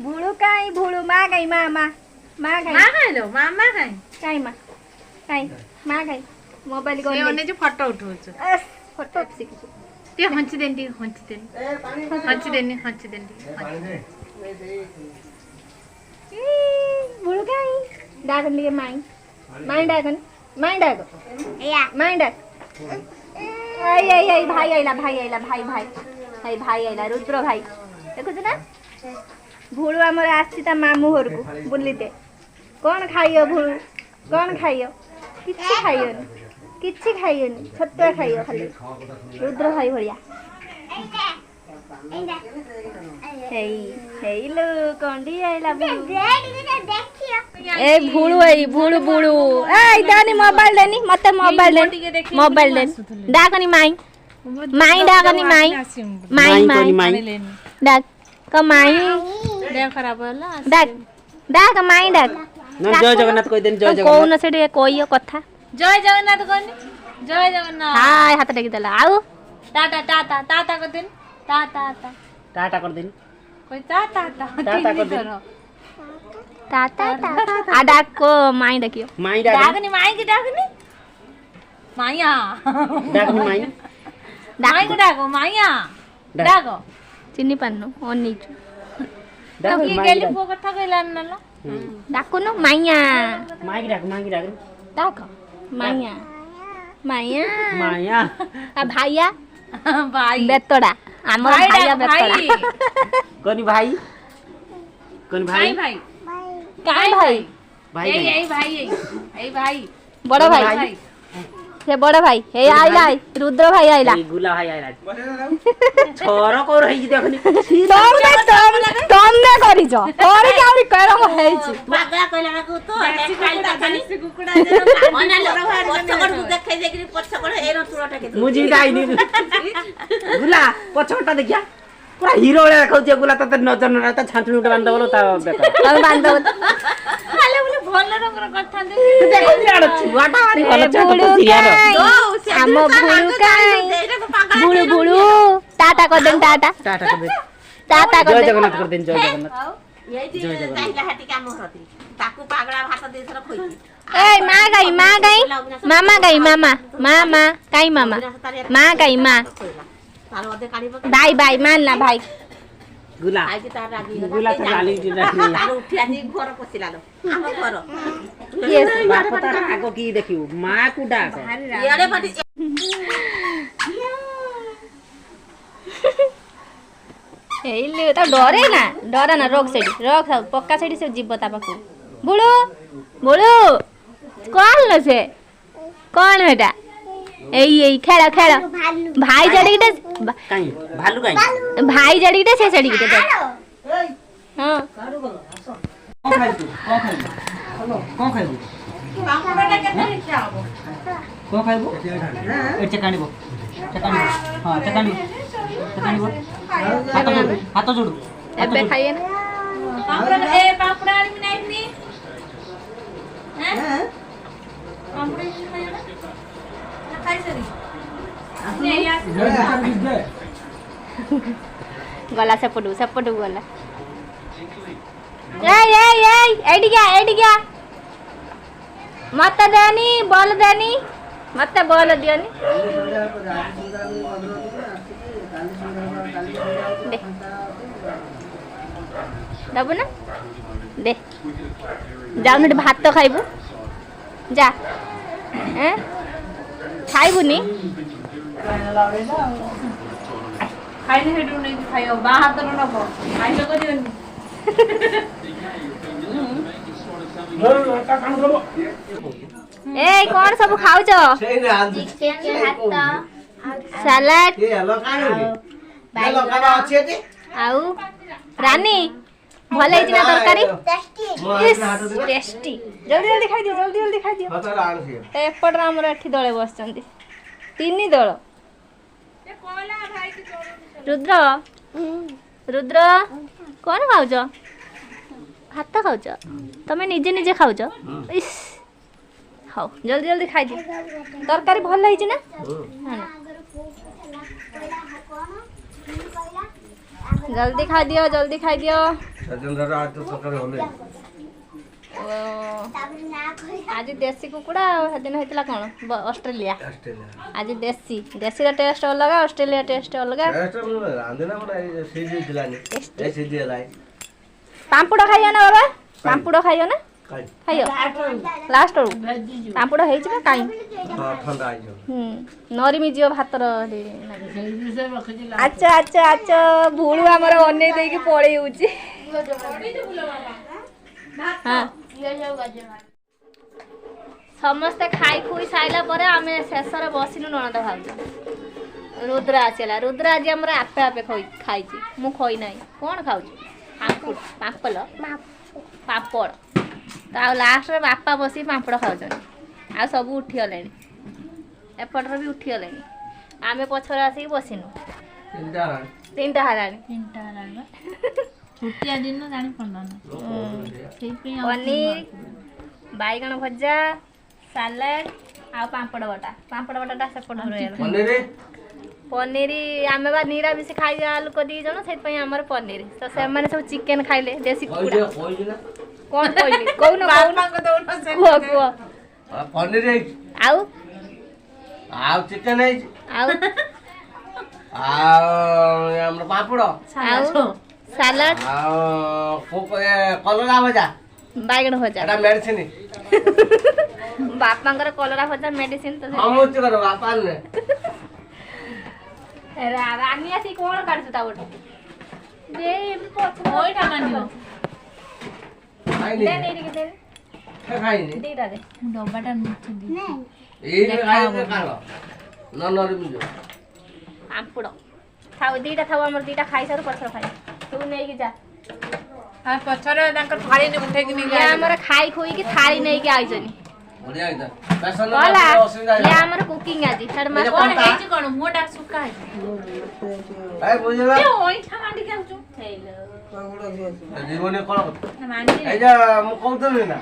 भूलू काई भूलू माँ गई माँ माँ माँ गई माँ खाई लो मामा खाई काई माँ काई माँ गई मोबाइल को से जे फोटो उठौछ फोटो सीख ते हंची देनी भूलू काई डागन लिए माई माई डागन माई डाग माई डाग आई आई आई भाई आइला भाई आइला भाई भाई भाई भाई आइला रुद्र भाई देखुछ ना भूलू आमर आसी ता मामू घर को बुलीते कौन खाइयो भूलू कौन खाइयो किछि खाइयोनी किछि खाइयोनी छतुआ खाइयो खाली रुद्र भाई भलिया हेई हेई लो कोंडी आइला ए भूलू आई भूलू भूलू ए दानी मोबाइल देनी मते मोबाइल देनी डाकनी माई माई डाकनी माई माई माई डाक क माई देह खराब होला डाक डाक माई डाक ना जय जगन्नाथ कहि देन जय जगन्नाथ कोन सेठी कोइयो कथा जय जगन्नाथ कोनी जय जगन्नाथ हाय हाथ टेकी देला आउ टाटा टाटा टाटा कर देन टाटा टाटा कर देन कोई टाटा टाटा कर देन टाटा टाटा आ डाक को माई डाकियो माई डाक डाकनी माई की डाकनी माया डाकनी माई माई को डाको माया डाको चिन्नी पानो ओनीचु डाक की गेली पो कथा कहला नला डाकुनो माइया माई की डाक डाक माइया माइया माया आ भाइया भाई बेतड़ा हमर भाइया बेतड़ा कोनी भाई भाई भाई काय भाई भाई यही भाई बड़ा भाई से बड़ा भाई हे आइला रुद्र भाई आइला गुला भाई आइला छोरो को रही देखनी तुमने करी जो और क्या और करम हेछि बागा कहला ना को तो ऐसी खाइता खाली से कुकुडा जे अना लड़ पछकड़ तू देखै देखि पछकड़ एरो तुरटा के मुजी डाइनी गुला पछकटा देखिया पूरा हीरो वाला रखौ गुला त नजर न रहता छांटनी उठ बांध बोलो ता बेटा हम बांध दो खाले बोले भल रंगर कथा दे देखो यार छुआटा वाली भल छाट सिरिया हम भूलू काई भूलू भूलू टाटा कर देन टाटा टाटा कर दे टाटा कर जय देन जगन्नाथ कर देन जय जगन्नाथ यही जे जाइला हाटी काम होती ताकू पागड़ा भात देसर खोइती ए माँ गई मामा गई मामा काई मामा माँ गई माँ भाई भाई मानना भाई गुला आइ तार रागी गुला त गाली दिराखनी तार उठिया नि घर पसिला लो हम घर ये बाप त आगो की देखियो माँ को डाक यारे पटी हेले त डरे ना रोक पक्का सेठी से जीव ता पाखु बुळू बुळू कौन न से कौन बेटा एई खेल खेल भाई जड़ीटे काई भालू काई भाई जड़ीटे से जड़ीटे हां कौन खाइबू पापड़टा केते इच्छा हो कौन खाइबू ए चकाणीबो हां चकाणीबो हाथ जोड़ एबे खाइए ना पापड़ा आनी नहीं हैं पापड़ा खाइए ना खाई सरी गला सपटू गला एडी क्या मत देनी बॉल देनी मत बॉल दियनी दे दबु ना दे जाउन भात तो खाइबू जा हैं खाइबुनी खाइने हेडु नहीं खाइयो बा हाथ न नबो खाइलो करियोनी ए कौन सब खाउ छ चिकन भात सलाड आउ रानी भले इतना तरकारी टेस्टी जल्दी खाई दियो एपट हमर एठी दळे बसचंदी तीन दळ रुद्र कौन खाऊच भात खाऊच तमें निजे निजे खाऊच इस हाँ जल्दी खाई दियो तरकारी भल है ना जल्दी खाई दियो ସେଦିନର ଆଜି ତ ସକାଳେ ହଲେ आज देसी कुकुड़ा सेदिन होता कौन ऑस्ट्रेलिया ଅଷ୍ଟ୍ରେଲିଆ आज देसी देसी टेस्ट अलग ऑस्ट्रेलिया टेस्ट अलग ରାନ୍ଧିନା ଗୋଟେ ସିଝି ଥିଲାନି ଏ ସିଝି ହେଲା पांपड़ खाइयो ना बाबा पांपड़ खाइयो ना କାଇ खाइयो लास्ट पांपड़ हो कहीं ଥଣ୍ଡା ହେଇଯିବ नरमी जीव भातर अच्छा अच्छा अच्छा भूलू आमर अनै देकी पळै होउची हाँ समस्ते खाई खुई साइला परे आमे शेषर बसिनु ननद भाउज रुद्र आसिला रुद्र आज हमर आपे आपे खाई मु खई नाही कोन खाउछ पापड़ पापल पापड़ ता लास्ट रे बापा बसी पापड़ खाउछन आ सब उठी हलेनी एपटर भी उठी हलेनी आमे पछर आसी बसिनु तीनटा हलानी छुट्टिया दिन जानी पड़ना पनीर बैगन भजा सालाड आ पापड़ बटा सेपट पनीर आमे बा निरामिष खाई लोक दी जन से आमर पनीर तो से माने सब चिकन खाइले देसी कुकुड़ा कौन कहली कहू न कुआ कुआ पनीर आउ आउ चिकन है आउ ଆମର ପାମ୍ପଡ଼ आउ सालाड କଲରା ଭଜା बैगन भजा ଏଟା ମେଡିସିନ बापांकर कलरा भजा मेडिसिन तो ଅମୁଚ କର ବାପା ନେ रानी आसी कोन काढछु ता बोट जे ओइटा मानियो ଖାଇନି दे नेरी के दे ଖାଇନି दीटा दे डब्बाटा नुच दी ଏଇ ଖାଇଲେ କାଲ ନନରି ମିଜो आंपुड़ थाउ दीटा थाउ हमर दीटा खाई सारू पछर खाई तू नै कि जा आ पछरे दांकर थाली ने उठे कि ये हमर खाई खोई की थाली नै कि आइजनी ବଢିଆ ହେଇଥା ବେସନ बोला ଅସୁବିଧା ये हमर कुकिंग आजी छड़ मास कोन हेची कोन मोटा सुका है ଏ ବୁଝିଲା ए ओइठा मांडी जाउछु हेलो ଜୀବନେ କଣ मांडी ଏଇ ଯେ ମୁଁ କହୁଥିଲି ନା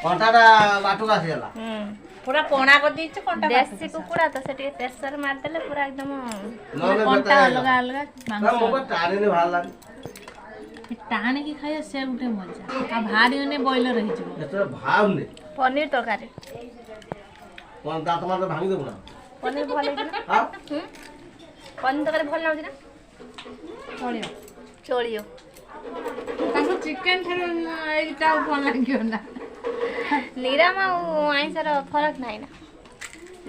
କଣ୍ଟାଟା ବାଟକୁ ଆସିଗଲା पूरा पोणा कर दी छ कोनटा देसी कुकुड़ा तो सेठी प्रेशर मार देले पूरा एकदम ନହେଲେ कोनटा ବେଟା अलग अलग ନା मांस ମୋ ଟାଣିନି ଭଲ ଲାଗେ टाण की खाइए से उठे मजा आ भारी ने बॉयलर रही छ ଏତେ ଭାବନି पनीर तरकारी କଣ ଦାନ୍ତ ମାର ଭାଙ୍ଗି ଦେବୁ ନା पनीर भल है ना ହଁ पनीर तरकारी भल लाउछ ना चलियो चोलियो ताको चिकन थरे एटा कोन लागियो ना निराम आइंसर फरक नाही ना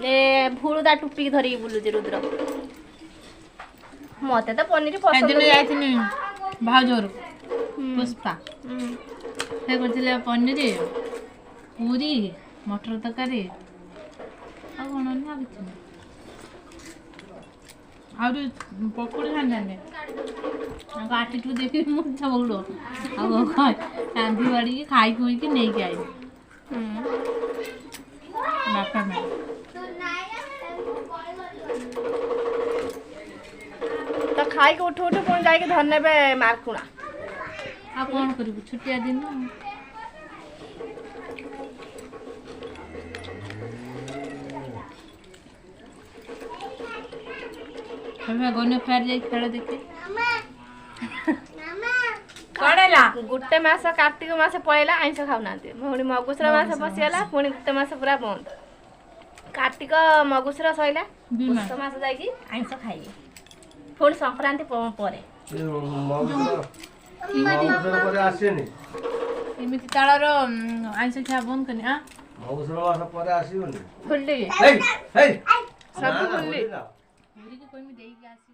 ले भूलुदा टुपी धरी बुलुजे रुद्र मते तो पनीर पसंद सेदिन जाइथिनी भाउजोर पुष्पा से करथिले पनीर पूरी मटर तकारी आ कोन ना किछ आउर पकोड़ी खाने काटी टू देखि मुझा बगड़ो आ कांदी बाड़ी के खाई खोई के नहीं के आई बापा में तो खाई के उठ उठ पुणी जाके धरने पे मारकुणा आ कौन करू छुट्टिया दिन हमें गोने फेर जाई खेल देखे कड़ेला गुटे मास कार्तिक मास पळेला आइंस खाउना पुणी मगुसरा मास पसिगला पुणी गुटे मास पूरा बंद कार्तिक मगुसरा सइला पुष मास जाकी आइंस खाइए पुणी संक्रांति परे ପରେ ଆସିନି एमिति ताळर आइंस खा बंद करनी आ ମଗୁସୁର ମାସ ପରେ ଆସିବନି फुल्ली ହେଇ ହେଇ सब फुल्ली पूरी के कोई में देई के आसी